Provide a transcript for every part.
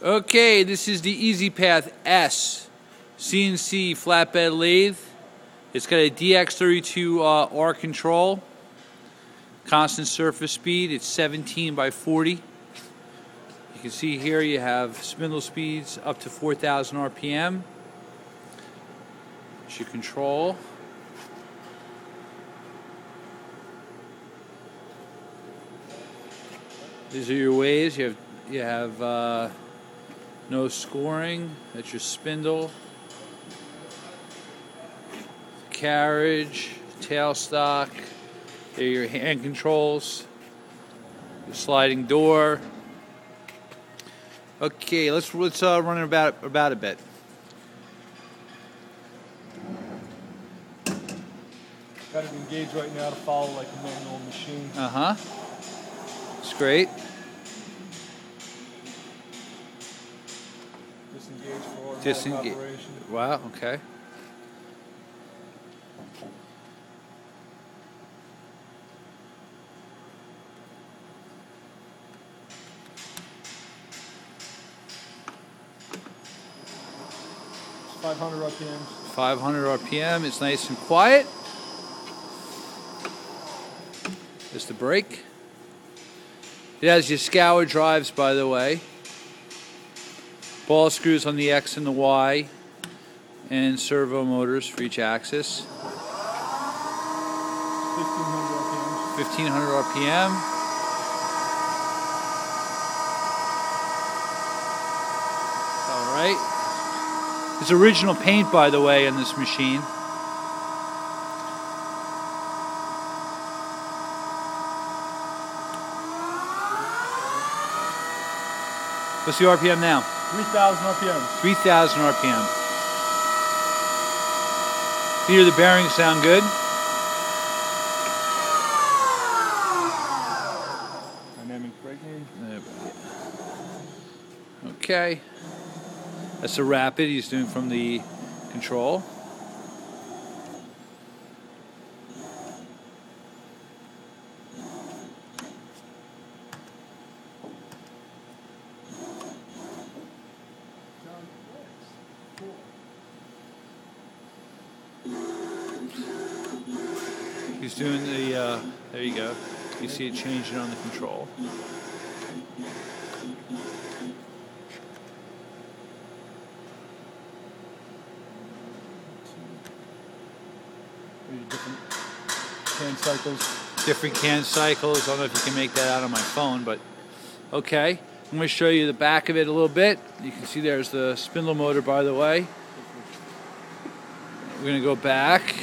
Okay, this is the Easy Path S CNC flatbed lathe. It's got a DX32R control, constant surface speed. It's 17 by 40. You can see here you have spindle speeds up to 4,000 RPM. It's your control. These are your ways. You have no scoring. That's your spindle, carriage, tailstock. There are your hand controls, the sliding door. Okay, let's run about a bit. Got it engaged right now to follow like a manual machine. It's great. Disengage for automatic operation. Wow, okay. It's 500 RPM. 500 RPM. It's nice and quiet. There's the brake. It has your scour drives, by the way. Ball screws on the X and the Y, and servo motors for each axis. 1500 RPM. All right. It's original paint, by the way, on this machine. What's the RPM now? 3,000 RPM. 3,000 RPM. Hear the bearings sound good? Dynamic braking. Okay. That's a rapid he's doing from the control. He's doing the, there you go. You see it changing on the control. Different can cycles. Different can cycles. I don't know if you can make that out on my phone, but okay. I'm going to show you the back of it a little bit. You can see there's the spindle motor, by the way. We're going to go back.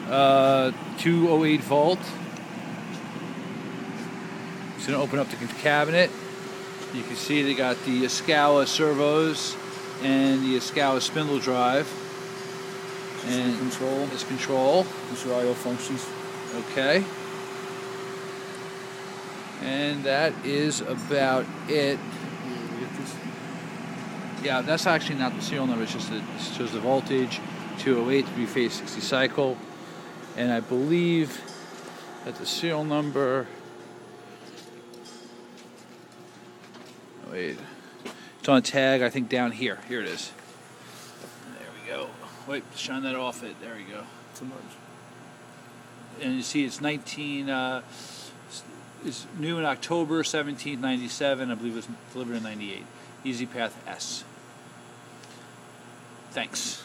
208 volt. Just going to open up the cabinet. You can see they got the Escala servos and the Escala spindle drive. And control. This control. These are I/O functions. Okay. And that is about it. Yeah, that's actually not the serial number. It's just it shows the voltage, 208, 3-phase 60 cycle. And I believe that the serial number, oh wait, it's on a tag, I think down here. Here it is. There we go. Wait, shine that off it. There we go. Too much. And you see it's it's new in October 17th, 97. I believe it was delivered in 98. Easy Path S. Thanks.